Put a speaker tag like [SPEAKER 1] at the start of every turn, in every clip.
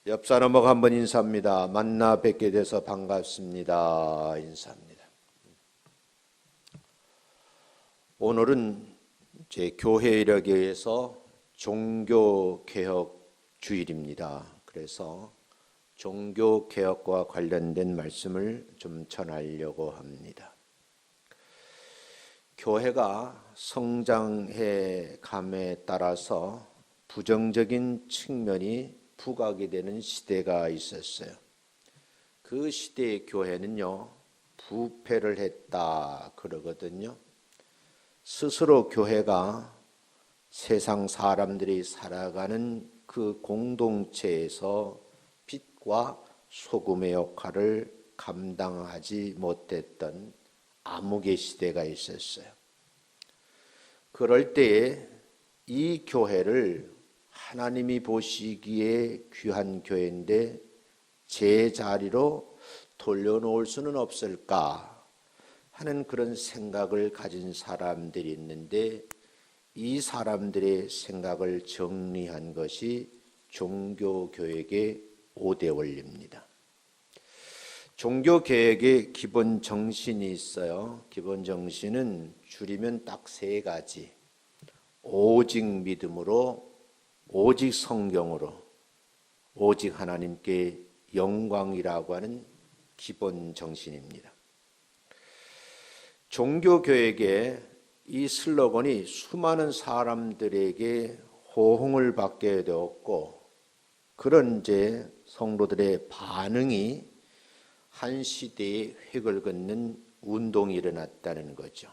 [SPEAKER 1] 옆 사람하고 한번 인사합니다. 만나 뵙게 돼서 반갑습니다. 인사합니다. 오늘은 제 교회 이력에 의해서 종교개혁 주일입니다. 그래서 종교개혁과 관련된 말씀을 좀 전하려고 합니다. 교회가 성장해 감에 따라서 부정적인 측면이 부각이 되는 시대가 있었어요. 그 시대의 교회는요, 부패를 했다 그러거든요. 스스로 교회가 세상 사람들이 살아가는 그 공동체에서 빛과 소금의 역할을 감당하지 못했던 암흑의 시대가 있었어요. 그럴 때에 이 교회를 하나님이 보시기에 귀한 교회인데 제 자리로 돌려놓을 수는 없을까 하는 그런 생각을 가진 사람들이 있는데, 이 사람들의 생각을 정리한 것이 종교개혁의 5대 원리입니다. 종교개혁의 기본 정신이 있어요. 기본 정신은 줄이면 딱 3가지. 오직 믿음으로, 오직 성경으로, 오직 하나님께 영광이라고 하는 기본 정신입니다. 종교개혁의 이 슬로건이 수많은 사람들에게 호응을 받게 되었고, 그런 이제 성도들의 반응이 한 시대의 획을 긋는 운동이 일어났다는 거죠.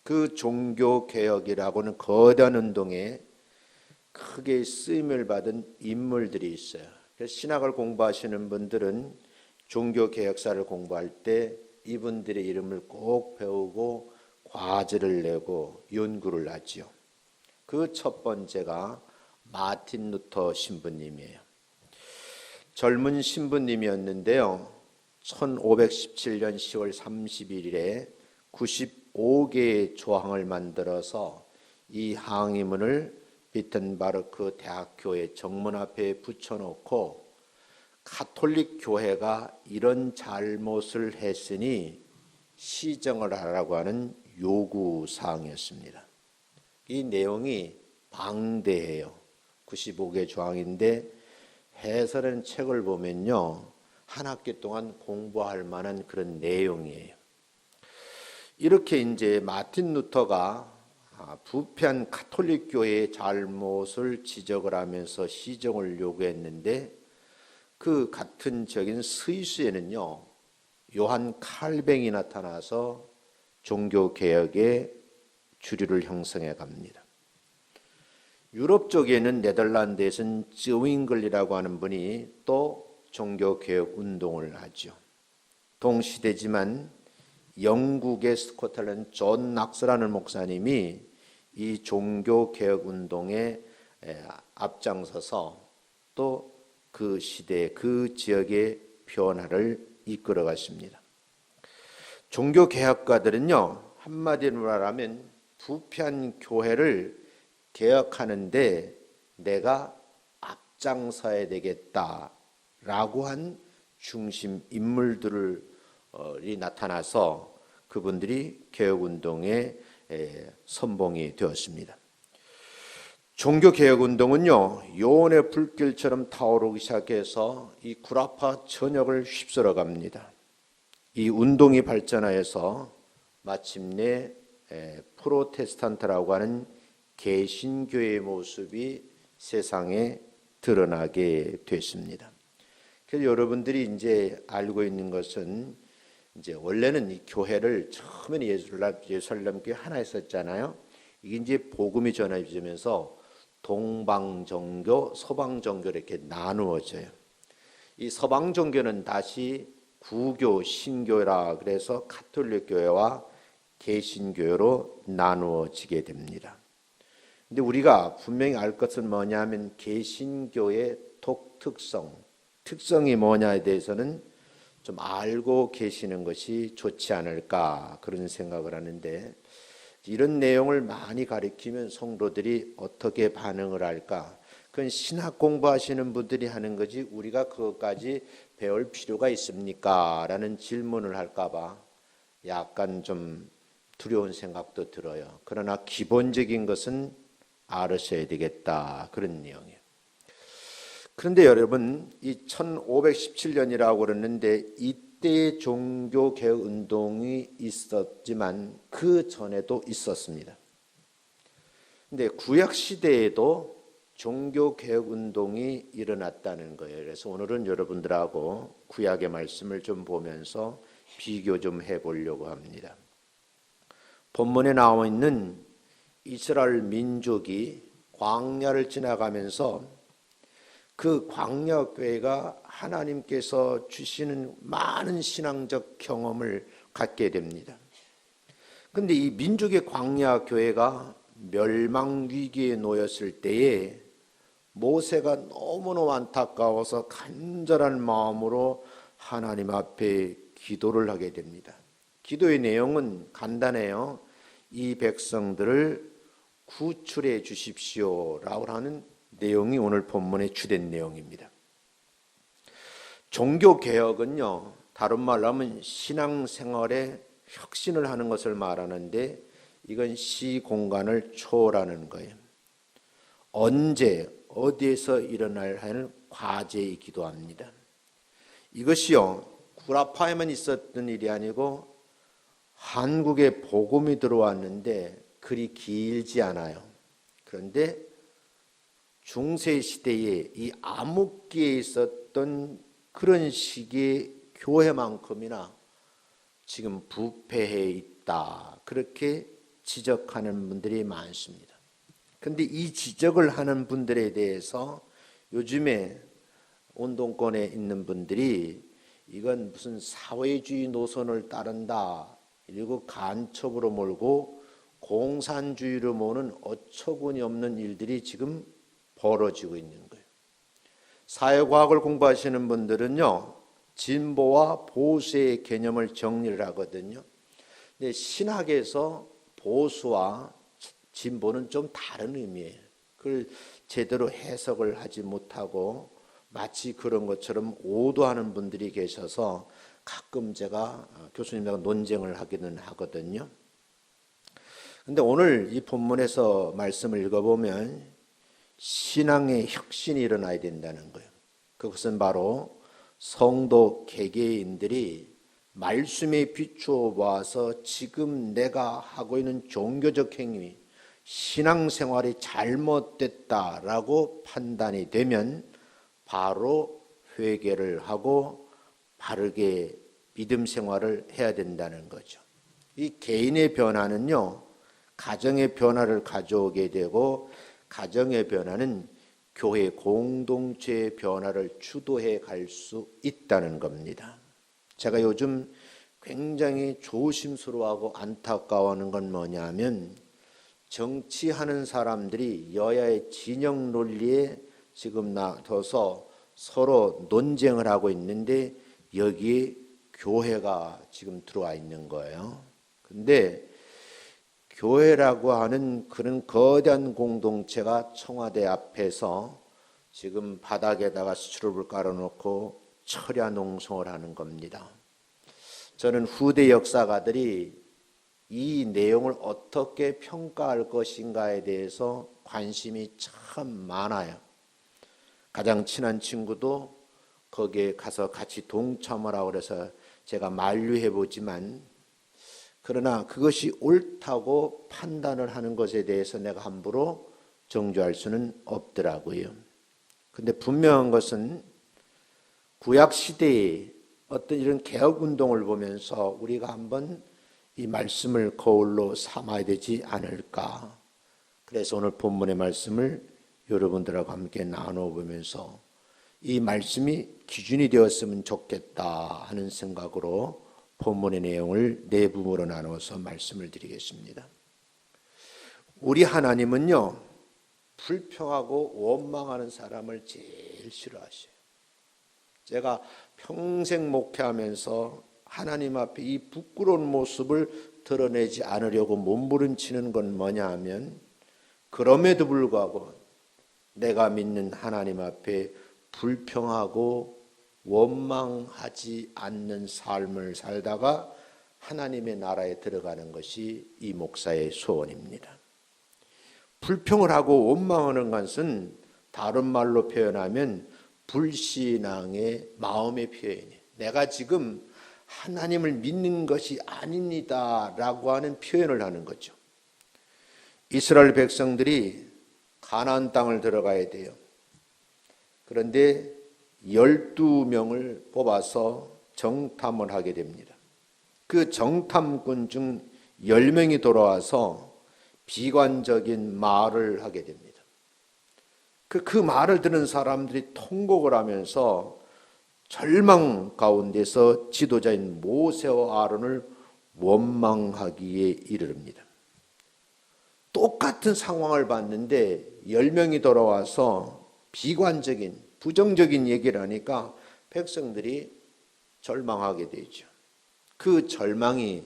[SPEAKER 1] 그 종교개혁이라고는 거대한 운동에 크게 쓰임을 받은 인물들이 있어요. 그래서 신학을 공부하시는 분들은 종교개혁사를 공부할 때 이분들의 이름을 꼭 배우고 과제를 내고 연구를 하지요. 그 첫 번째가 마틴 루터 신부님이에요. 젊은 신부님이었는데요, 1517년 10월 31일에 95개의 조항을 만들어서 이 항의문을 비텐바르크 대학교의 정문 앞에 붙여놓고, 가톨릭 교회가 이런 잘못을 했으니 시정을 하라고 하는 요구사항이었습니다. 이 내용이 방대해요. 95개 조항인데 해설한 책을 보면요, 한 학기 동안 공부할 만한 그런 내용이에요. 이렇게 이제 마틴 루터가 부패한 가톨릭 교회의 잘못을 지적을 하면서 시정을 요구했는데, 그 같은 적인 스위스에는요, 요한 칼뱅이 나타나서 종교개혁의 주류를 형성해 갑니다. 유럽 쪽에는 네덜란드에서는 쯔윙글이라고 하는 분이 또 종교개혁 운동을 하죠. 동시대지만 영국의 스코틀랜드 존 낙스라는 목사님이 이 종교개혁 운동에 앞장서서 또 그 시대, 그 지역의 변화를 이끌어 갔습니다. 종교개혁가들은요, 한마디로 말하면 부패한 교회를 개혁하는데 내가 앞장서야 되겠다라고 한 중심 인물들이 나타나서 그분들이 개혁운동의 선봉이 되었습니다. 종교개혁운동은요, 요원의 불길처럼 타오르기 시작해서 이 구라파 전역을 휩쓸어 갑니다. 이 운동이 발전하여서 마침내 프로테스탄트라고 하는 개신교의 모습이 세상에 드러나게 됐습니다. 그래서 여러분들이 이제 알고 있는 것은, 이제 원래는 이 교회를 처음에는 예루살렘 교회 하나 있었잖아요. 이게 이제 복음이 전해지면서 동방종교, 서방종교 이렇게 나누어져요. 이 서방종교는 다시 구교, 신교라 그래서 가톨릭 교회와 개신교로 나누어지게 됩니다. 근데 우리가 분명히 알 것은 뭐냐면, 개신교의 특성이 뭐냐에 대해서는 좀 알고 계시는 것이 좋지 않을까 그런 생각을 하는데, 이런 내용을 많이 가리키면 성도들이 어떻게 반응을 할까? 그건 신학 공부하시는 분들이 하는 거지 우리가 그것까지 배울 필요가 있습니까? 라는 질문을 할까 봐 약간 좀 두려운 생각도 들어요. 그러나 기본적인 것은 알으셔야 되겠다. 그런 내용이에요. 그런데 여러분, 이 1517년이라고 그러는데 이때 종교개혁 운동이 있었지만 그 전에도 있었습니다. 근데 구약 시대에도 종교개혁 운동이 일어났다는 거예요. 그래서 오늘은 여러분들하고 구약의 말씀을 좀 보면서 비교 좀 해보려고 합니다. 본문에 나와 있는 이스라엘 민족이 광야를 지나가면서 그 광야 교회가 하나님께서 주시는 많은 신앙적 경험을 갖게 됩니다. 그런데 이 민족의 광야 교회가 멸망 위기에 놓였을 때에 모세가 너무너무 안타까워서 간절한 마음으로 하나님 앞에 기도를 하게 됩니다. 기도의 내용은 간단해요. 이 백성들을 구출해 주십시오라고 하는 내용이 오늘 본문의 주된 내용입니다. 종교개혁은요, 다른 말로 하면 신앙생활에 혁신을 하는 것을 말하는데 이건 시공간을 초월하는 거예요. 언제 어디에서 일어날 하는 과제이기도 합니다. 이것이요, 구라파에만 있었던 일이 아니고 한국에 복음이 들어왔는데 그리 길지 않아요. 그런데 중세시대에 이 암흑기에 있었던 그런 시기의 교회만큼이나 지금 부패해 있다. 그렇게 지적하는 분들이 많습니다. 그런데 이 지적을 하는 분들에 대해서 요즘에 운동권에 있는 분들이 이건 무슨 사회주의 노선을 따른다. 그리고 간첩으로 몰고 공산주의로 모는 어처구니 없는 일들이 지금 벌어지고 있는 거예요. 사회과학을 공부하시는 분들은요, 진보와 보수의 개념을 정리를 하거든요. 근데 신학에서 보수와 진보는 좀 다른 의미예요. 그걸 제대로 해석을 하지 못하고 마치 그런 것처럼 오도하는 분들이 계셔서 가끔 제가 교수님과 논쟁을 하기는 하거든요. 근데 오늘 이 본문에서 말씀을 읽어보면 신앙의 혁신이 일어나야 된다는 거예요. 그것은 바로 성도 개개인들이 말씀에 비추어 봐서 지금 내가 하고 있는 종교적 행위, 신앙생활이 잘못됐다라고 판단이 되면 바로 회개를 하고 바르게 믿음 생활을 해야 된다는 거죠. 이 개인의 변화는요, 가정의 변화를 가져오게 되고 가정의 변화는 교회 공동체의 변화를 주도해 갈 수 있다는 겁니다. 제가 요즘 굉장히 조심스러워하고 안타까워하는 건 뭐냐면 정치하는 사람들이 여야의 진영 논리에 지금 나서서 서로 논쟁을 하고 있는데 여기에 교회가 지금 들어와 있는 거예요. 근데 교회라고 하는 그런 거대한 공동체가 청와대 앞에서 지금 바닥에다가 수출을 깔아놓고 철야 농성을 하는 겁니다. 저는 후대 역사가들이 이 내용을 어떻게 평가할 것인가에 대해서 관심이 참 많아요. 가장 친한 친구도 거기에 가서 같이 동참을 하고 그래서 제가 만류해 보지만 그러나 그것이 옳다고 판단을 하는 것에 대해서 내가 함부로 정죄할 수는 없더라고요. 근데 분명한 것은 구약 시대에 어떤 이런 개혁 운동을 보면서 우리가 한번 이 말씀을 거울로 삼아야 되지 않을까. 그래서 오늘 본문의 말씀을 여러분들하고 함께 나눠보면서 이 말씀이 기준이 되었으면 좋겠다 하는 생각으로 본문의 내용을 네 부분으로 나눠서 말씀을 드리겠습니다. 우리 하나님은요, 불평하고 원망하는 사람을 제일 싫어하셔요. 제가 평생 목회하면서 하나님 앞에 이 부끄러운 모습을 드러내지 않으려고 몸부림치는 건 뭐냐 하면 그럼에도 불구하고 내가 믿는 하나님 앞에 불평하고 원망하지 않는 삶을 살다가 하나님의 나라에 들어가는 것이 이 목사의 소원입니다. 불평을 하고 원망하는 것은 다른 말로 표현하면 불신앙의 마음의 표현이에요. 내가 지금 하나님을 믿는 것이 아닙니다 라고 하는 표현을 하는 거죠. 이스라엘 백성들이 가나안 땅을 들어가야 돼요. 그런데 12명을 뽑아서 정탐을 하게 됩니다. 그 정탐꾼 중 10명이 돌아와서 비관적인 말을 하게 됩니다. 그 말을 듣는 사람들이 통곡을 하면서 절망 가운데서 지도자인 모세와 아론을 원망하기에 이르릅니다. 똑같은 상황을 봤는데 10명이 돌아와서 비관적인 부정적인 얘기를 하니까 백성들이 절망하게 되죠. 그 절망이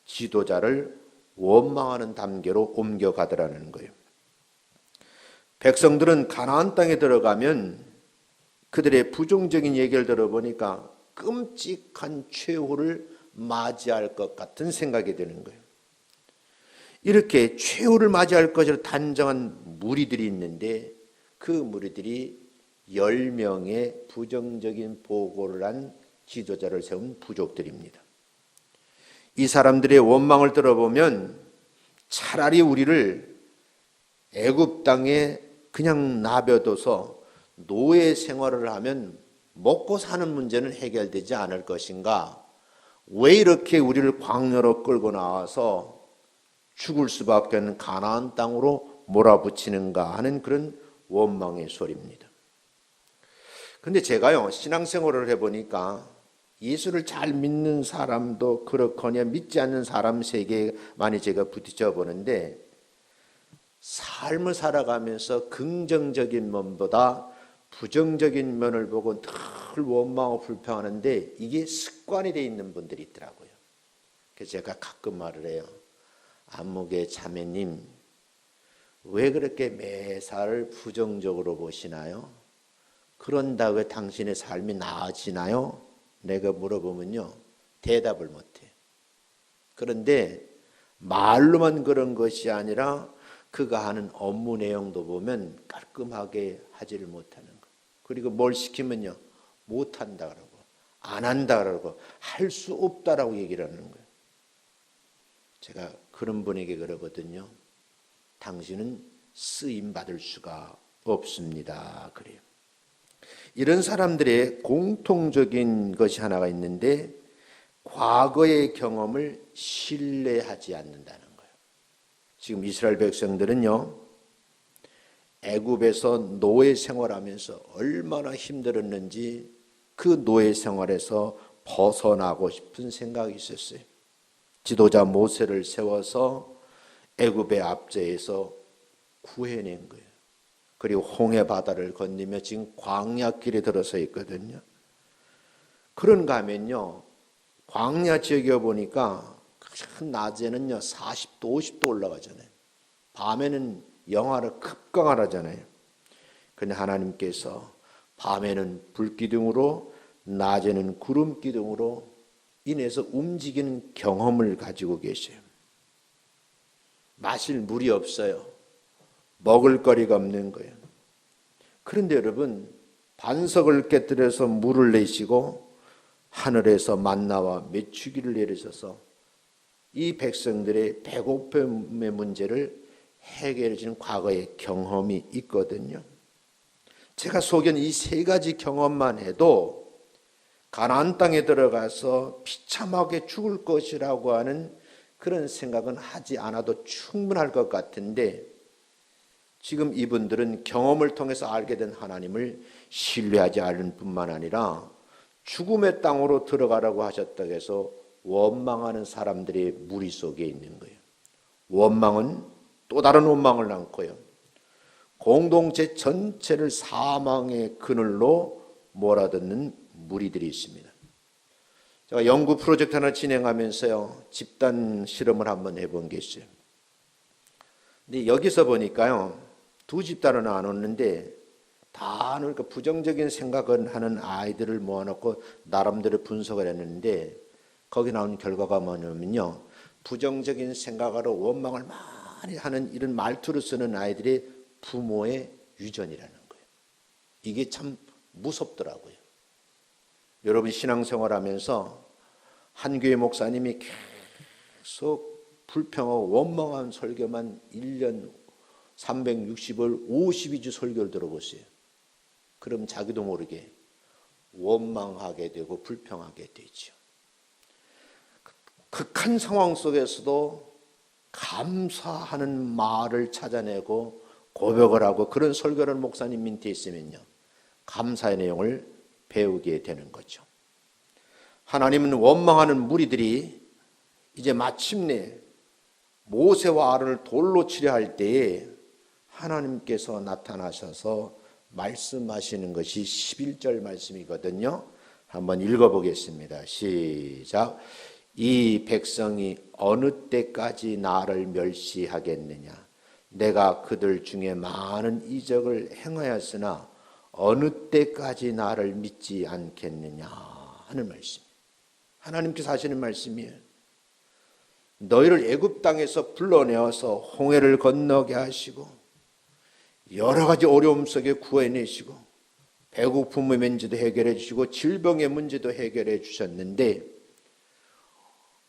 [SPEAKER 1] 지도자를 원망하는 단계로 옮겨가더라는 거예요. 백성들은 가나안 땅에 들어가면 그들의 부정적인 얘기를 들어보니까 끔찍한 최후를 맞이할 것 같은 생각이 드는 거예요. 이렇게 최후를 맞이할 것으로 단정한 무리들이 있는데 그 무리들이 10명의 부정적인 보고를 한 지도자를 세운 부족들입니다. 이 사람들의 원망을 들어보면 차라리 우리를 애굽 땅에 그냥 놔둬둬서 노예 생활을 하면 먹고 사는 문제는 해결되지 않을 것인가? 왜 이렇게 우리를 광야로 끌고 나와서 죽을 수밖에 없는 가나안 땅으로 몰아붙이는가 하는 그런 원망의 소리입니다. 근데 제가요, 신앙생활을 해보니까 예수를 잘 믿는 사람도 그렇거냐 믿지 않는 사람 세계에 많이 제가 부딪혀 보는데 삶을 살아가면서 긍정적인 면보다 부정적인 면을 보고 늘 원망하고 불평하는데 이게 습관이 되어 있는 분들이 있더라고요. 그래서 제가 가끔 말을 해요. 안목의 자매님, 왜 그렇게 매사를 부정적으로 보시나요? 그런다고 당신의 삶이 나아지나요? 내가 물어보면요, 대답을 못해. 그런데 말로만 그런 것이 아니라 그가 하는 업무 내용도 보면 깔끔하게 하지를 못하는 거예요. 그리고 뭘 시키면요, 못한다 그러고 안 한다 그러고 할 수 없다라고 얘기를 하는 거예요. 제가 그런 분에게 그러거든요. 당신은 쓰임 받을 수가 없습니다. 그래요. 이런 사람들의 공통적인 것이 하나가 있는데 과거의 경험을 신뢰하지 않는다는 거예요. 지금 이스라엘 백성들은요, 애굽에서 노예 생활하면서 얼마나 힘들었는지 그 노예 생활에서 벗어나고 싶은 생각이 있었어요. 지도자 모세를 세워서 애굽의 압제에서 구해낸 거예요. 그리고 홍해 바다를 건너며 지금 광야길에 들어서 있거든요. 그런가 하면요, 광야 지역에 보니까 낮에는요 40도 50도 올라가잖아요. 밤에는 영하로 급강하잖아요. 그런데 하나님께서 밤에는 불기둥으로 낮에는 구름 기둥으로 인해서 움직이는 경험을 가지고 계셔요. 마실 물이 없어요. 먹을 거리가 없는 거예요. 그런데 여러분, 반석을 깨뜨려서 물을 내시고 하늘에서 만나와 메추기를 내리셔서 이 백성들의 배고픔의 문제를 해결해 주는 과거의 경험이 있거든요. 제가 소개한 이 세 가지 경험만 해도 가나안 땅에 들어가서 비참하게 죽을 것이라고 하는 그런 생각은 하지 않아도 충분할 것 같은데 지금 이분들은 경험을 통해서 알게 된 하나님을 신뢰하지 않을 뿐만 아니라 죽음의 땅으로 들어가라고 하셨다고 해서 원망하는 사람들의 무리 속에 있는 거예요. 원망은 또 다른 원망을 낳고요. 공동체 전체를 사망의 그늘로 몰아넣는 무리들이 있습니다. 제가 연구 프로젝트 하나 진행하면서요, 집단 실험을 한번 해본 게 있어요. 근데 여기서 보니까요, 두 집단을 나눴는데 다 그러니까 부정적인 생각을 하는 아이들을 모아놓고 나름대로 분석을 했는데 거기 나온 결과가 뭐냐면요. 부정적인 생각으로 원망을 많이 하는 이런 말투를 쓰는 아이들이 부모의 유전이라는 거예요. 이게 참 무섭더라고요. 여러분 신앙생활하면서 한 교회 목사님이 계속 불평하고 원망한 설교만 1년 360일 52주 설교를 들어보세요. 그럼 자기도 모르게 원망하게 되고 불평하게 되죠. 극한 상황 속에서도 감사하는 말을 찾아내고 고백을 하고 그런 설교를 목사님 밑에 있으면요. 감사의 내용을 배우게 되는 거죠. 하나님은 원망하는 무리들이 이제 마침내 모세와 아론을 돌로 치려 할 때에 하나님께서 나타나셔서 말씀하시는 것이 11절 말씀이거든요. 한번 읽어보겠습니다. 시작. 이 백성이 어느 때까지 나를 멸시하겠느냐? 내가 그들 중에 많은 이적을 행하였으나 어느 때까지 나를 믿지 않겠느냐 하는 말씀. 하나님께서 하시는 말씀이에요. 너희를 애굽 땅에서 불러내어서 홍해를 건너게 하시고 여러 가지 어려움 속에 구해내시고 배고픔의 문제도 해결해 주시고 질병의 문제도 해결해 주셨는데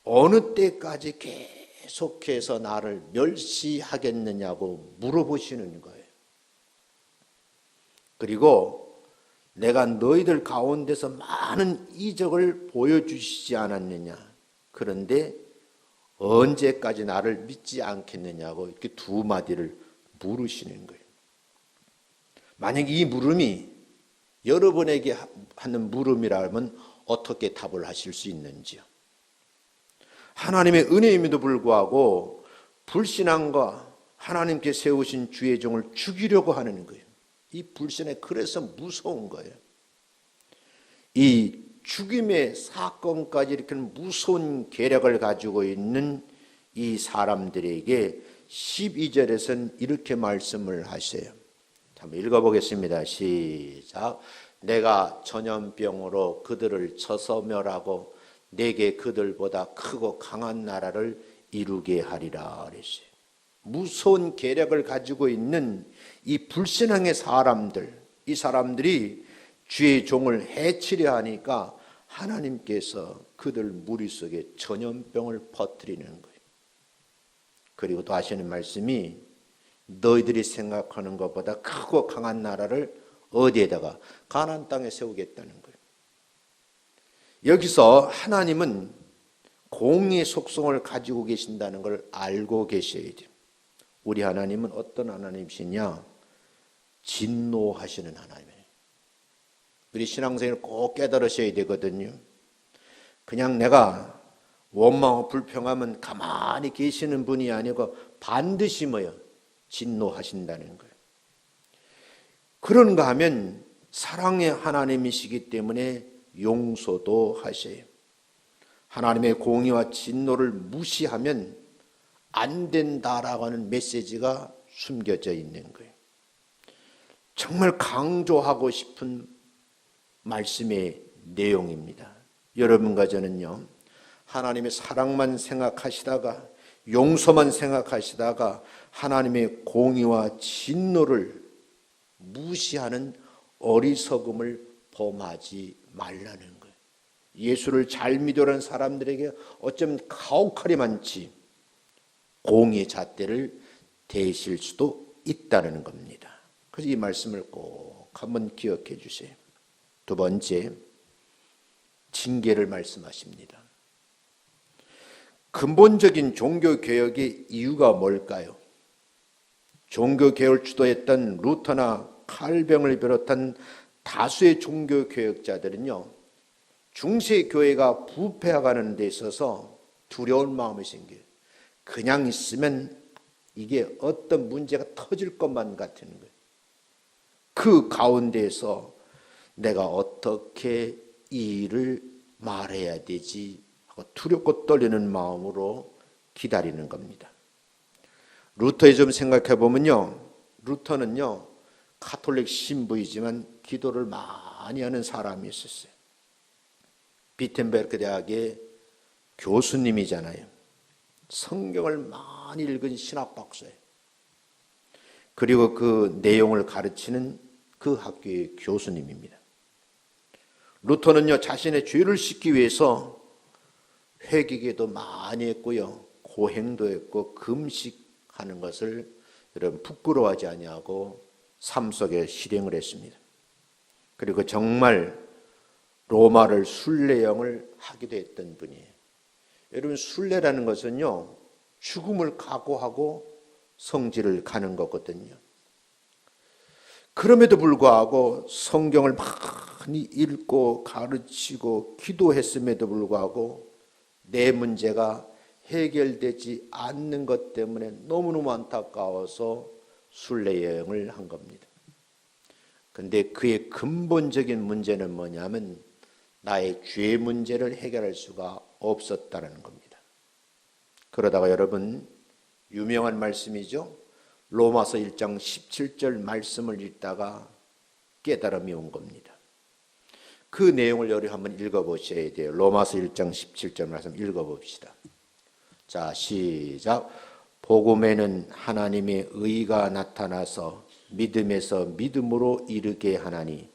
[SPEAKER 1] 어느 때까지 계속해서 나를 멸시하겠느냐고 물어보시는 거예요. 그리고 내가 너희들 가운데서 많은 이적을 보여주시지 않았느냐. 그런데 언제까지 나를 믿지 않겠느냐고 이렇게 두 마디를 물으시는 거예요. 만약 이 물음이 여러분에게 하는 물음이라면 어떻게 답을 하실 수 있는지요? 하나님의 은혜임에도 불구하고 불신앙과 하나님께 세우신 주의 종을 죽이려고 하는 거예요. 이 불신에 그래서 무서운 거예요. 이 죽임의 사건까지 이렇게 무서운 계략을 가지고 있는 이 사람들에게 12절에서는 이렇게 말씀을 하세요. 한번 읽어보겠습니다. 시작. 내가 전염병으로 그들을 쳐서 멸하고 내게 그들보다 크고 강한 나라를 이루게 하리라 그랬어요. 무서운 계략을 가지고 있는 이 불신앙의 사람들, 이 사람들이 주의 종을 해치려 하니까 하나님께서 그들 무리 속에 전염병을 퍼뜨리는 거예요. 그리고 또 하시는 말씀이 너희들이 생각하는 것보다 크고 강한 나라를 어디에다가 가나안 땅에 세우겠다는 거예요. 여기서 하나님은 공의의 속성을 가지고 계신다는 걸 알고 계셔야 돼요. 우리 하나님은 어떤 하나님이시냐? 진노하시는 하나님이에요. 우리 신앙생활을 꼭 깨달으셔야 되거든요. 그냥 내가 원망하고 불평하면 가만히 계시는 분이 아니고 반드시 뭐요? 진노하신다는 거예요. 그런가 하면 사랑의 하나님이시기 때문에 용서도 하셔요. 하나님의 공의와 진노를 무시하면 안 된다라고 하는 메시지가 숨겨져 있는 거예요. 정말 강조하고 싶은 말씀의 내용입니다. 여러분과 저는요, 하나님의 사랑만 생각하시다가 용서만 생각하시다가 하나님의 공의와 진노를 무시하는 어리석음을 범하지 말라는 거예요. 예수를 잘 믿으려는 사람들에게 어쩌면 가혹할이 많지 공의의 잣대를 대실 수도 있다는 겁니다. 그래서 이 말씀을 꼭 한번 기억해 주세요. 두 번째, 징계를 말씀하십니다. 근본적인 종교개혁의 이유가 뭘까요? 종교개혁을 주도했던 루터나 칼뱅을 비롯한 다수의 종교개혁자들은요, 중세교회가 부패해가는 데 있어서 두려운 마음이 생겨요. 그냥 있으면 이게 어떤 문제가 터질 것만 같은 거예요. 그 가운데에서 내가 어떻게 이 일을 말해야 되지 하고 두렵고 떨리는 마음으로 기다리는 겁니다. 루터에 좀 생각해 보면요, 루터는요, 가톨릭 신부이지만 기도를 많이 하는 사람이었어요. 비텐베르크 대학의 교수님이잖아요. 성경을 많이 읽은 신학 박사예요. 그리고 그 내용을 가르치는 그 학교의 교수님입니다. 루터는요, 자신의 죄를 씻기 위해서 회개기도 많이 했고요, 고행도 했고 금식하는 것을 여러분 부끄러워하지 아니하고 삶 속에 실행을 했습니다. 그리고 정말 로마를 순례형을 하기도 했던 분이에요. 여러분, 순례라는 것은요, 죽음을 각오하고 성지를 가는 거거든요. 그럼에도 불구하고 성경을 많이 읽고 가르치고 기도했음에도 불구하고 내 문제가 해결되지 않는 것 때문에 너무너무 안타까워서 순례여행을 한 겁니다. 그런데 그의 근본적인 문제는 뭐냐면 나의 죄 문제를 해결할 수가 없었다는 겁니다. 그러다가 여러분, 유명한 말씀이죠. 로마서 1장 17절 말씀을 읽다가 깨달음이 온 겁니다. 그 내용을 여러분 한번 읽어보셔야 돼요. 로마서 1장 17절 말씀 읽어봅시다. 자, 시작. 복음에는 하나님의 의가 나타나서 믿음에서 믿음으로 이르게 하나니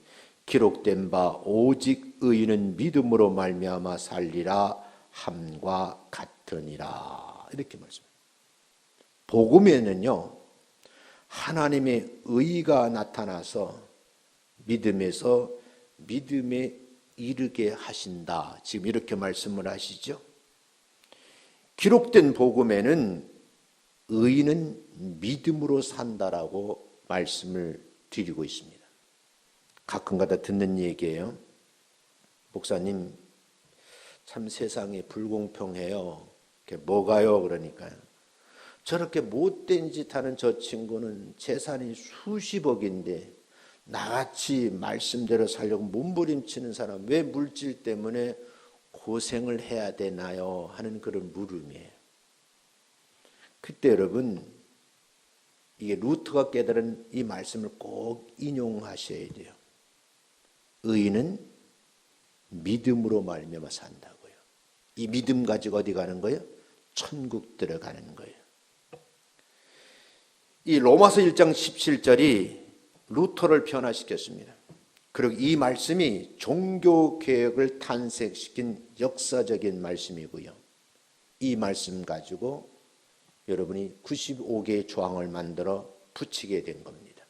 [SPEAKER 1] 기록된 바 오직 의인은 믿음으로 말미암아 살리라 함과 같으니라. 이렇게 말씀합니다. 복음에는요, 하나님의 의가 나타나서 믿음에서 믿음에 이르게 하신다. 지금 이렇게 말씀을 하시죠. 기록된 복음에는 의인은 믿음으로 산다라고 말씀을 드리고 있습니다. 가끔가다 듣는 얘기예요. 목사님, 참 세상이 불공평해요. 뭐가요? 그러니까요. 저렇게 못된 짓 하는 저 친구는 재산이 수십억인데 나같이 말씀대로 살려고 몸부림치는 사람 왜 물질 때문에 고생을 해야 되나요? 하는 그런 물음이에요. 그때 여러분, 이게 루터가 깨달은 이 말씀을 꼭 인용하셔야 돼요. 의인은 믿음으로 말미암아 산다고요. 이 믿음 가지고 어디 가는 거예요? 천국 들어가는 거예요. 이 로마서 1장 17절이 루터를 변화시켰습니다. 그리고 이 말씀이 종교개혁을 탄생시킨 역사적인 말씀이고요. 이 말씀 가지고 여러분이 95개의 조항을 만들어 붙이게 된 겁니다.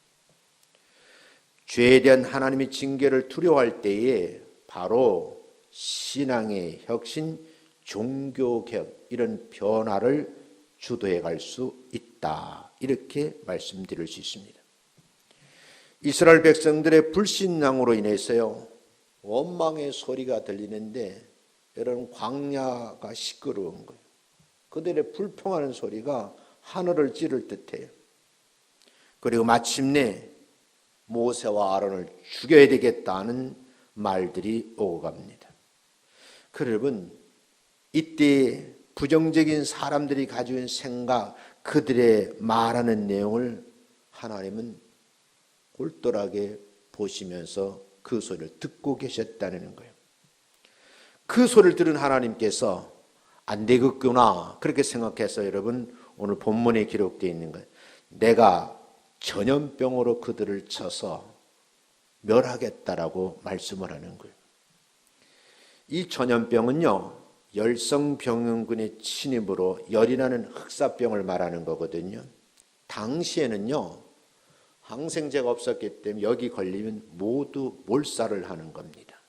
[SPEAKER 1] 죄에 대한 하나님의 징계를 두려워할 때에 바로 신앙의 혁신, 종교개혁 이런 변화를 주도해 갈 수 있다. 이렇게 말씀드릴 수 있습니다. 이스라엘 백성들의 불신앙으로 인해서요, 원망의 소리가 들리는데 여러분, 광야가 시끄러운 거예요. 그들의 불평하는 소리가 하늘을 찌를 듯해요. 그리고 마침내 모세와 아론을 죽여야 되겠다는 말들이 오고 갑니다. 여러분, 이때 부정적인 사람들이 가지고 있는 생각, 그들의 말하는 내용을 하나님은 꼴똘하게 보시면서 그 소리를 듣고 계셨다는 거예요. 그 소리를 들은 하나님께서 안 되겠구나 그렇게 생각해서 여러분, 오늘 본문에 기록되어 있는 거예요. 내가 전염병으로 그들을 쳐서 멸하겠다라고 말씀을 하는 거예요. 이 전염병은요, 열성병원군의 침입으로 열이 나는 흑사병을 말하는 거거든요. 당시에는요, 항생제가 없었기 때문에 여기 걸리면 모두 몰살을 하는 겁니다.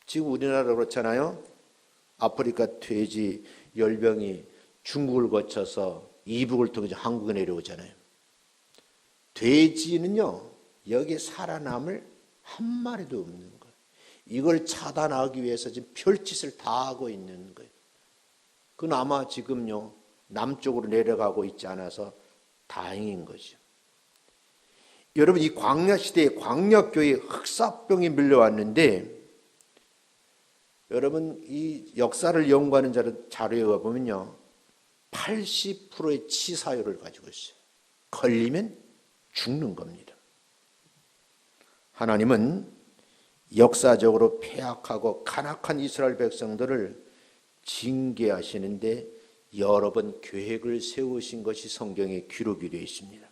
[SPEAKER 1] 지금 우리나라 그렇잖아요. 아프리카 돼지 열병이 중국을 거쳐서 이북을 통해서 한국에 내려오잖아요. 돼지는요, 여기에 살아남을 한 마리도 없는 거예요. 이걸 차단하기 위해서 지금 별짓을 다 하고 있는 거예요. 그건 아마 지금요, 남쪽으로 내려가고 있지 않아서 다행인 거죠. 여러분, 이 광야 시대에 광야교회에 흑사병이 밀려왔는데, 여러분, 이 역사를 연구하는 자료에 보면요, 80%의 치사율을 가지고 있어요. 걸리면 죽는 겁니다. 하나님은 역사적으로 패악하고 간악한 이스라엘 백성들을 징계하시는데 여러 번 계획을 세우신 것이 성경에 기록이 되어 있습니다.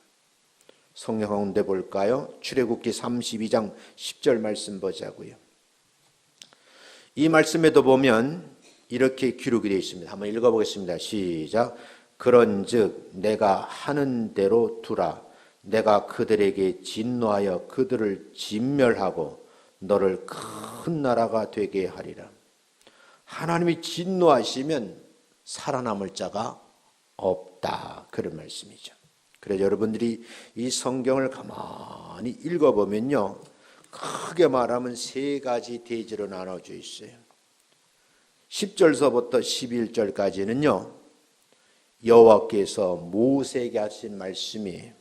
[SPEAKER 1] 성경 가운데 볼까요? 출애굽기 32장 10절 말씀 보자고요. 이 말씀에도 보면 이렇게 기록이 되어 있습니다. 한번 읽어보겠습니다. 시작. 그런즉 내가 하는 대로 두라. 내가 그들에게 진노하여 그들을 진멸하고 너를 큰 나라가 되게 하리라. 하나님이 진노하시면 살아남을 자가 없다. 그런 말씀이죠. 그래서 여러분들이 이 성경을 가만히 읽어보면요, 크게 말하면 세 가지 대지로 나눠져 있어요. 10절서부터 11절까지는요, 여호와께서 모세에게 하신 말씀이에요.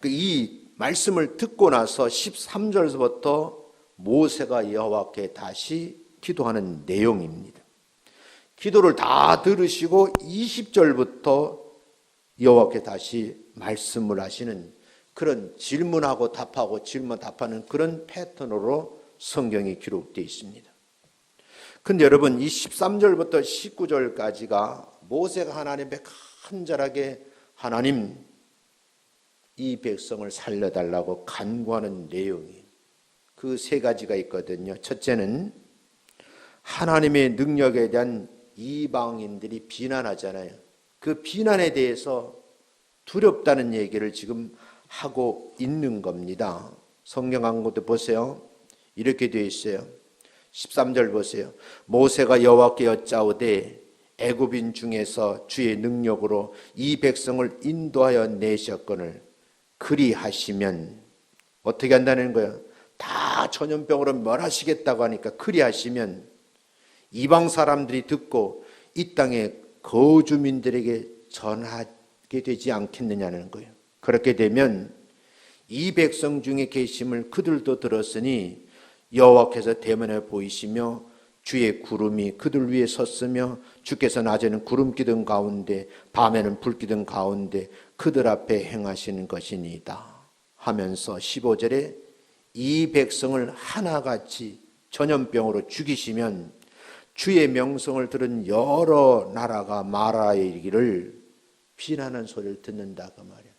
[SPEAKER 1] 이 말씀을 듣고 나서 13절서부터 모세가 여호와께 다시 기도하는 내용입니다. 기도를 다 들으시고 20절부터 여호와께 다시 말씀을 하시는 그런 질문하고 답하고 질문 답하는 그런 패턴으로 성경이 기록되어 있습니다. 근데 여러분, 이 13절부터 19절까지가 모세가 하나님께 간절하게 하나님 이 백성을 살려달라고 간구하는 내용이 그 세 가지가 있거든요. 첫째는 하나님의 능력에 대한 이방인들이 비난하잖아요. 그 비난에 대해서 두렵다는 얘기를 지금 하고 있는 겁니다. 성경 한 곳도 보세요. 이렇게 되어 있어요. 13절 보세요. 모세가 여호와께 여짜오되 애굽인 중에서 주의 능력으로 이 백성을 인도하여 내셨거늘 그리하시면 어떻게 한다는 거예요? 다 전염병으로 멸하시겠다고 하니까 그리하시면 이방 사람들이 듣고 이 땅의 거주민들에게 전하게 되지 않겠느냐는 거예요. 그렇게 되면 이 백성 중에 계심을 그들도 들었으니 여호와께서 대면에 보이시며 주의 구름이 그들 위에 섰으며 주께서 낮에는 구름 기둥 가운데 밤에는 불 기둥 가운데 그들 앞에 행하시는 것이니이다 하면서 15절에 이 백성을 하나같이 전염병으로 죽이시면 주의 명성을 들은 여러 나라가 말하이기를 비난하는 소리를 듣는다 그 말이에요.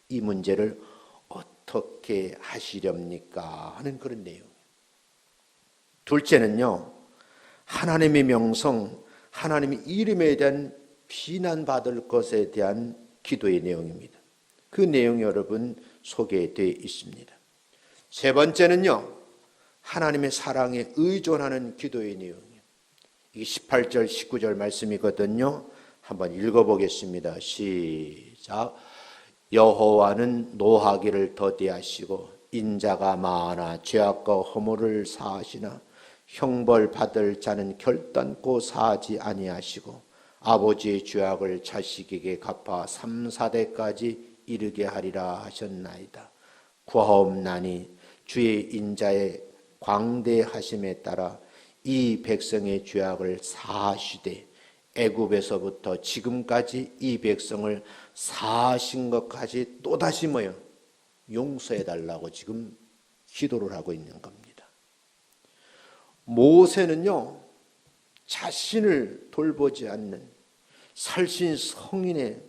[SPEAKER 1] 이 문제를 어떻게 하시렵니까 하는 그런 내용이에요. 둘째는요, 하나님의 명성, 하나님의 이름에 대한 비난받을 것에 대한 기도의 내용입니다. 그 내용이 여러분 소개되어 있습니다. 세 번째는요, 하나님의 사랑에 의존하는 기도의 내용이에요. 이게 18절, 19절 말씀이거든요. 한번 읽어보겠습니다. 시작. 여호와는 노하기를 더디하시고 인자가 많아 죄악과 허물을 사하시나 형벌 받을 자는 결단코 사하지 아니하시고 아버지의 죄악을 자식에게 갚아 3, 4대까지 이르게 하리라 하셨나이다. 구하옵나니 주의 인자의 광대하심에 따라 이 백성의 죄악을 사하시되 애굽에서부터 지금까지 이 백성을 사하신 것까지 또다시 뭐요? 용서해달라고 지금 기도를 하고 있는 겁니다. 모세는요, 자신을 돌보지 않는 살신 성인의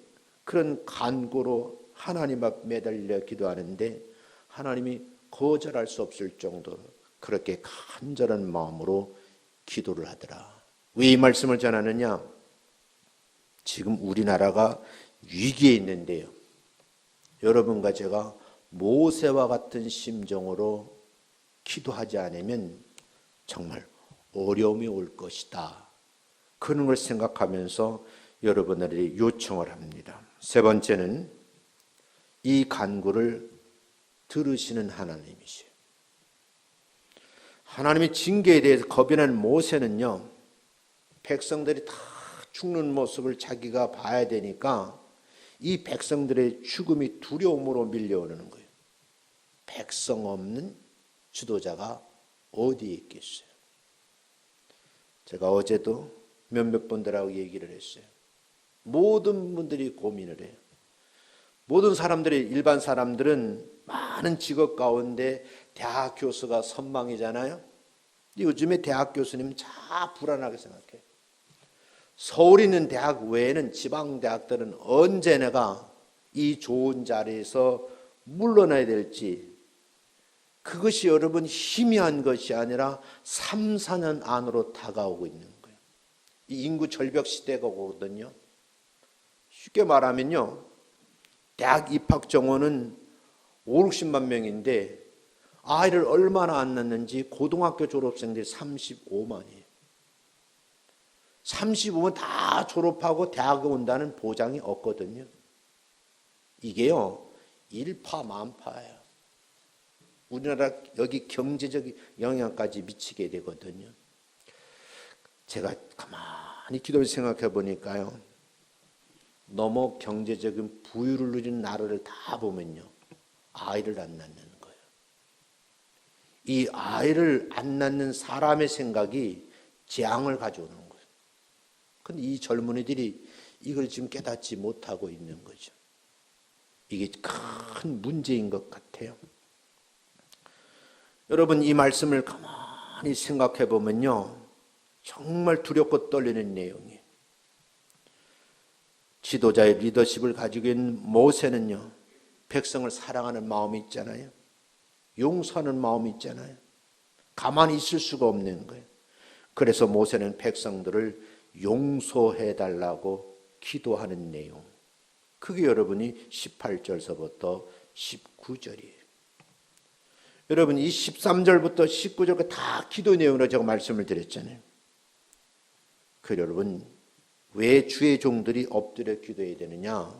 [SPEAKER 1] 그런 간구로 하나님 앞 매달려 기도하는데 하나님이 거절할 수 없을 정도로 그렇게 간절한 마음으로 기도를 하더라. 왜 이 말씀을 전하느냐? 지금 우리나라가 위기에 있는데요. 여러분과 제가 모세와 같은 심정으로 기도하지 않으면 정말 어려움이 올 것이다. 그런 걸 생각하면서 여러분들이 요청을 합니다. 세 번째는 이 간구를 들으시는 하나님이시요. 하나님의 징계에 대해서 겁이 난 모세는요, 백성들이 다 죽는 모습을 자기가 봐야 되니까 이 백성들의 죽음이 두려움으로 밀려오는 거예요. 백성 없는 지도자가 어디에 있겠어요? 제가 어제도 몇몇 분들하고 얘기를 했어요. 모든 분들이 고민을 해요. 모든 사람들이 일반 사람들은 많은 직업 가운데 대학 교수가 선망이잖아요. 요즘에 대학 교수님 참 불안하게 생각해요. 서울에 있는 대학 외에는 지방 대학들은 언제 내가 이 좋은 자리에서 물러나야 될지, 그것이 여러분 희미한 것이 아니라 3, 4년 안으로 다가오고 있는 거예요. 이 인구 절벽 시대가 오거든요. 쉽게 말하면요, 대학 입학 정원은 5, 60만 명인데 아이를 얼마나 안 낳는지 고등학교 졸업생들이 35만이에요. 35만 다 졸업하고 대학에 온다는 보장이 없거든요. 이게요, 일파만파예요. 우리나라 여기 경제적 영향까지 미치게 되거든요. 제가 가만히 기도해서 생각해 보니까요, 너무 경제적인 부유를 누리는 나라를 다 보면요, 아이를 안 낳는 거예요. 이 아이를 안 낳는 사람의 생각이 재앙을 가져오는 거예요. 그런데 이 젊은이들이 이걸 지금 깨닫지 못하고 있는 거죠. 이게 큰 문제인 것 같아요. 여러분, 이 말씀을 가만히 생각해 보면요, 정말 두렵고 떨리는 내용이에요. 지도자의 리더십을 가지고 있는 모세는요, 백성을 사랑하는 마음이 있잖아요. 용서하는 마음이 있잖아요. 가만히 있을 수가 없는 거예요. 그래서 모세는 백성들을 용서해 달라고 기도하는 내용, 그게 여러분이 18절서부터 19절이에요. 여러분, 이 13절부터 19절까지 다 기도 내용으로 제가 말씀을 드렸잖아요. 그 여러분, 왜 주의 종들이 엎드려 기도해야 되느냐?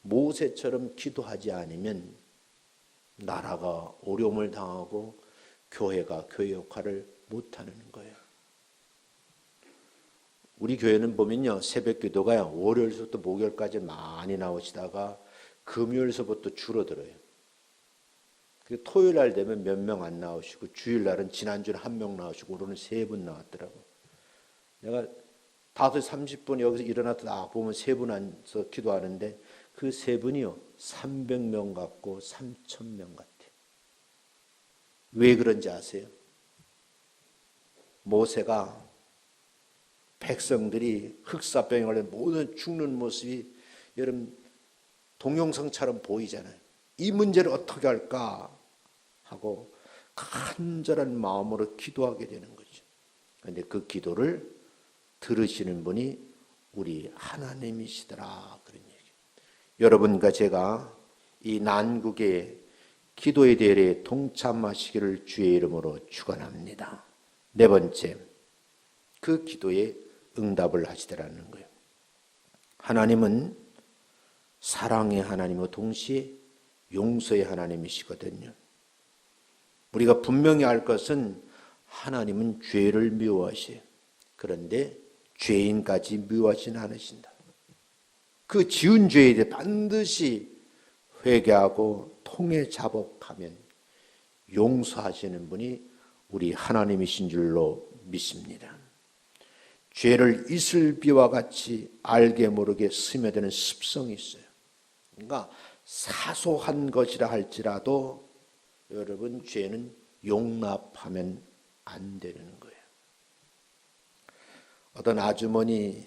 [SPEAKER 1] 모세처럼 기도하지 않으면 나라가 어려움을 당하고 교회가 교회 역할을 못하는 거예요. 우리 교회는 보면요, 새벽 기도가요, 월요일서부터 목요일까지 많이 나오시다가 금요일서부터 줄어들어요. 토요일 날 되면 몇 명 안 나오시고, 주일 날은 지난주에 1명 나오시고, 오늘은 3분 나왔더라고. 내가 5시 30분 여기서 일어났다 보면 3분 앉아서 기도하는데 그 3분이요 300명 같고 3,000명 같아요. 왜 그런지 아세요? 모세가 백성들이 흑사병에 걸려 모든 죽는 모습이 여러분 동영상처럼 보이잖아요. 이 문제를 어떻게 할까 하고 간절한 마음으로 기도하게 되는 거죠. 그런데 그 기도를 들으시는 분이 우리 하나님이시더라, 그런 얘기예요. 여러분과 제가 이 난국의 기도의 대회에 동참하시기를 주의 이름으로 축원합니다. 네 번째, 그 기도에 응답을 하시더라는 거예요. 하나님은 사랑의 하나님과 동시에 용서의 하나님이시거든요. 우리가 분명히 알 것은 하나님은 죄를 미워하셔요. 그런데 죄인까지 미워하지는 않으신다. 그 지은 죄에 대해 반드시 회개하고 통해 자복하면 용서하시는 분이 우리 하나님이신 줄로 믿습니다. 죄를 이슬비와 같이 알게 모르게 스며드는 습성이 있어요. 그러니까 사소한 것이라 할지라도 여러분, 죄는 용납하면 안 되는 거예요. 어떤 아주머니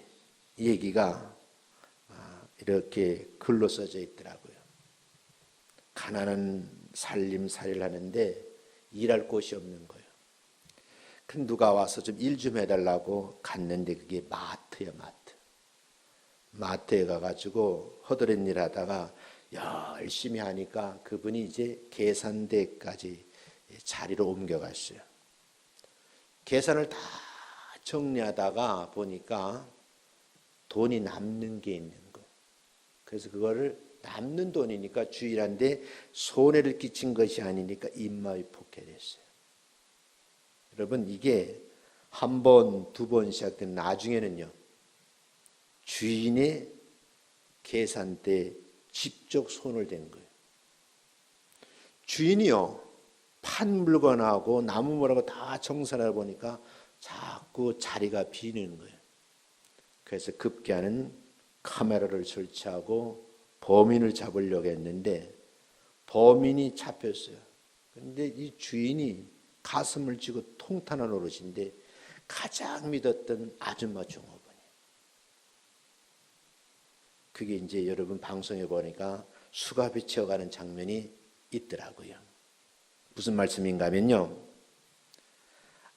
[SPEAKER 1] 얘기가 이렇게 글로 써져 있더라고요. 가난한 살림살이를 하는데 일할 곳이 없는 거예요. 그 누가 와서 좀 일 좀 해달라고 갔는데 그게 마트야, 마트. 마트에 가가지고 허드렛 일 하다가 열심히 하니까 그분이 이제 계산대까지 자리로 옮겨갔어요. 계산을 다 정리하다가 보니까 돈이 남는 게 있는 거예요. 그래서 그거를 남는 돈이니까 주일한데 손해를 끼친 것이 아니니까 입마이 폭행했어요. 여러분, 이게 한 번, 두 번 시작된 나중에는요, 주인의 계산대에 직접 손을 댄 거예요. 주인이요, 판 물건하고 나무 뭐라고 다 정산해 보니까 자꾸 자리가 비는 거예요. 그래서 급기야는 카메라를 설치하고 범인을 잡으려고 했는데 범인이 잡혔어요. 그런데 이 주인이 가슴을 쥐고 통탄한 어르신인데 가장 믿었던 아줌마 종업원이에요. 그게 이제 여러분 방송에 보니까 수가 비쳐가는 장면이 있더라고요. 무슨 말씀인가 하면요,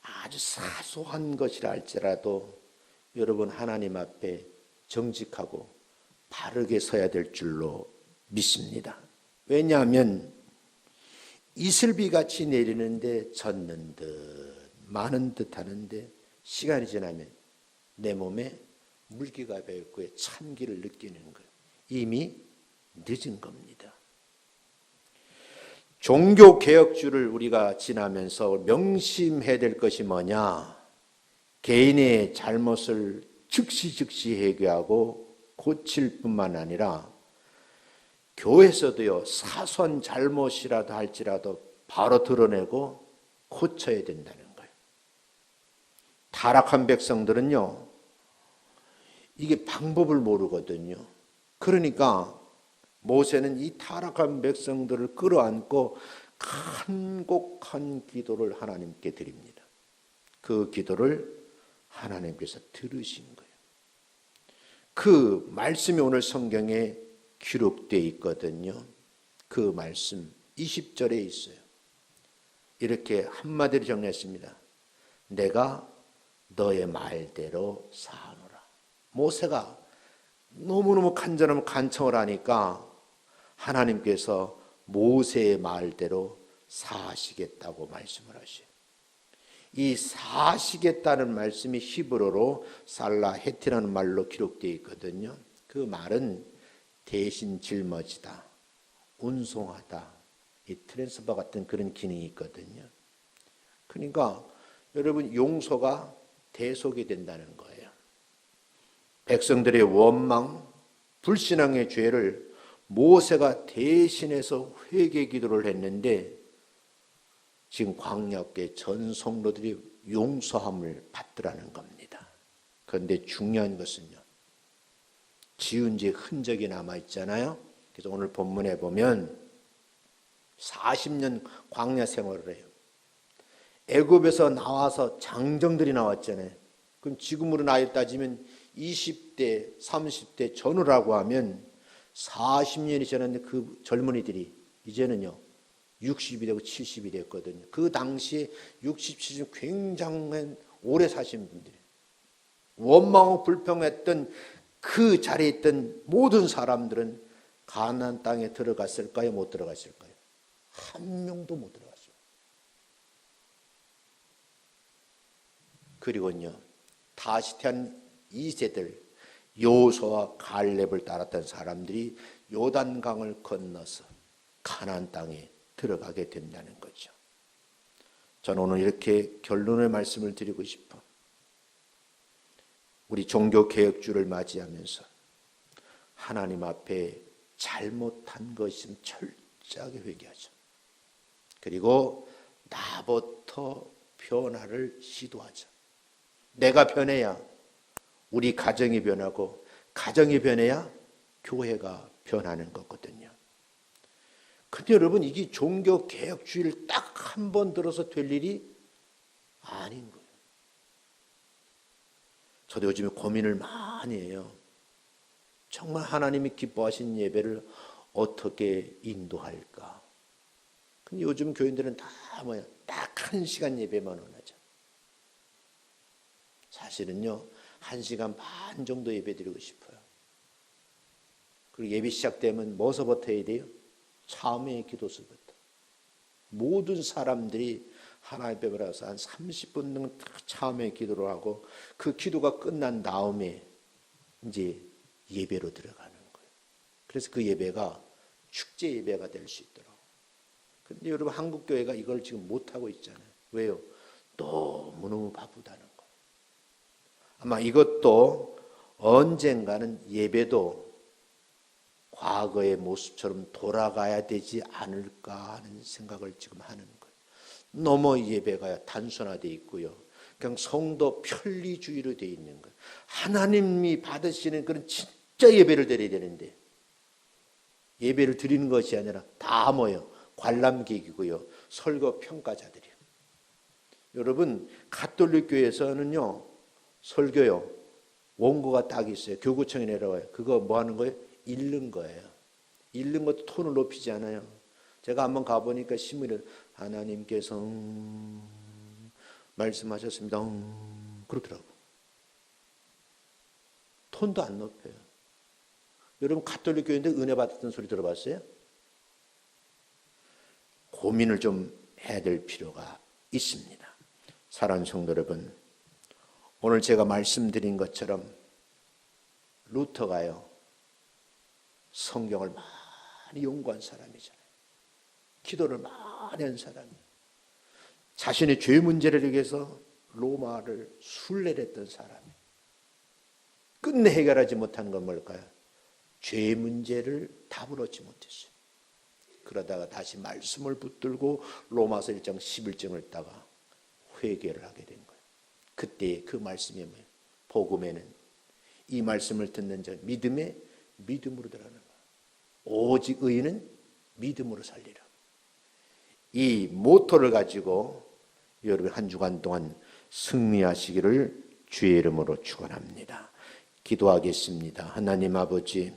[SPEAKER 1] 아주 사소한 것이라 할지라도 여러분 하나님 앞에 정직하고 바르게 서야 될 줄로 믿습니다. 왜냐하면 이슬비같이 내리는데 젖는 듯 많은 듯 하는데 시간이 지나면 내 몸에 물기가 배었고 찬기를 느끼는 거예요. 이미 늦은 겁니다. 종교개혁주를 우리가 지나면서 명심해야 될 것이 뭐냐? 개인의 잘못을 즉시 회개하고 고칠 뿐만 아니라 교회에서도요, 사소한 잘못이라도 할지라도 바로 드러내고 고쳐야 된다는 거예요. 타락한 백성들은요, 이게 방법을 모르거든요. 그러니까 모세는 이 타락한 백성들을 끌어안고 간곡한 기도를 하나님께 드립니다. 그 기도를 하나님께서 들으신 거예요. 그 말씀이 오늘 성경에 기록되어 있거든요. 그 말씀 20절에 있어요. 이렇게 한마디로 정리했습니다. 내가 너의 말대로 사하노라. 모세가 너무너무 간절하면 간청을 하니까 하나님께서 모세의 말대로 사하시겠다고 말씀을 하셔요. 이 사하시겠다는 말씀이 히브리어로 살라헤티라는 말로 기록되어 있거든요. 그 말은 대신 짊어지다, 운송하다, 이 트랜스퍼 같은 그런 기능이 있거든요. 그러니까 여러분 용서가 대속이 된다는 거예요. 백성들의 원망, 불신앙의 죄를 모세가 대신해서 회개 기도를 했는데 지금 광야의 전 성도들이 용서함을 받더라는 겁니다. 그런데 중요한 것은요, 지은 죄 흔적이 남아있잖아요. 그래서 오늘 본문에 보면 40년 광야 생활을 해요. 애굽에서 나와서 장정들이 나왔잖아요. 그럼 지금으로 나이 따지면 20대, 30대 전후라고 하면 40년이 지났는데 그 젊은이들이 이제는요 60이 되고 70이 됐거든요. 그 당시에 60, 70 굉장한 오래 사신 분들이에요. 원망하고 불평했던 그 자리에 있던 모든 사람들은 가나안 땅에 들어갔을까요? 못 들어갔을까요? 한 명도 못 들어갔어요. 그리고요 다시 태어난 2세들 여호수아와 갈렙을 따랐던 사람들이 요단강을 건너서 가나안 땅에 들어가게 된다는 거죠. 저는 오늘 이렇게 결론의 말씀을 드리고 싶어. 우리 종교개혁주를 맞이하면서 하나님 앞에 잘못한 것이면 철저하게 회개하죠. 그리고 나부터 변화를 시도하죠. 내가 변해야 우리 가정이 변하고 가정이 변해야 교회가 변하는 거거든요. 근데 여러분 이게 종교개혁주의를 딱 한 번 들어서 될 일이 아닌 거예요. 저도 요즘에 고민을 많이 해요. 정말 하나님이 기뻐하신 예배를 어떻게 인도할까? 근데 요즘 교인들은 다 뭐야? 딱 1시간 예배만 원하죠. 사실은요 1시간 반 정도 예배 드리고 싶어요. 그리고 예배 시작되면 뭐서부터 해야 돼요? 참회의 기도서부터. 모든 사람들이 하나님 앞에 와서 한 30분 정도 참회의 기도를 하고 그 기도가 끝난 다음에 이제 예배로 들어가는 거예요. 그래서 그 예배가 축제 예배가 될 수 있도록. 그런데 여러분 한국 교회가 이걸 지금 못 하고 있잖아요. 왜요? 너무너무 바쁘다는 거예요. 아마 이것도 언젠가는 예배도 과거의 모습처럼 돌아가야 되지 않을까 하는 생각을 지금 하는 거예요. 너무 예배가 단순화되어 있고요. 그냥 성도 편리주의로 되어 있는 거예요. 하나님이 받으시는 그런 진짜 예배를 드려야 되는데 예배를 드리는 것이 아니라 다 모여 관람객이고요. 설교 평가자들이요. 여러분 가톨릭 교회에서는요. 설교요. 원고가 딱 있어요. 교구청에 내려와요. 그거 뭐 하는 거예요? 읽는 거예요. 읽는 것도 톤을 높이지 않아요. 제가 한번 가보니까 신문에 하나님께서 말씀하셨습니다. 그렇더라고. 톤도 안 높여요. 여러분 가톨릭 교회인데 은혜 받았던 소리 들어봤어요? 고민을 좀 해야 될 필요가 있습니다. 사랑하는 성도 여러분, 오늘 제가 말씀드린 것처럼 루터가요. 성경을 많이 연구한 사람이잖아요. 기도를 많이 한 사람이에요. 자신의 죄 문제를 위해서 로마를 순례했던 사람이에요. 끝내 해결하지 못한 건 뭘까요? 죄 문제를 답을 얻지 못했어요. 그러다가 다시 말씀을 붙들고 로마서 1장 11절을 따가 회개를 하게 된 거예요. 그때 그 말씀이 뭐예요? 복음에는 이 말씀을 듣는 자 믿음에 믿음으로 들어가는 거예요. 오직 의인은 믿음으로 살리라. 이 모토를 가지고 여러분 한 주간 동안 승리하시기를 주의 이름으로 축원합니다. 기도하겠습니다. 하나님 아버지,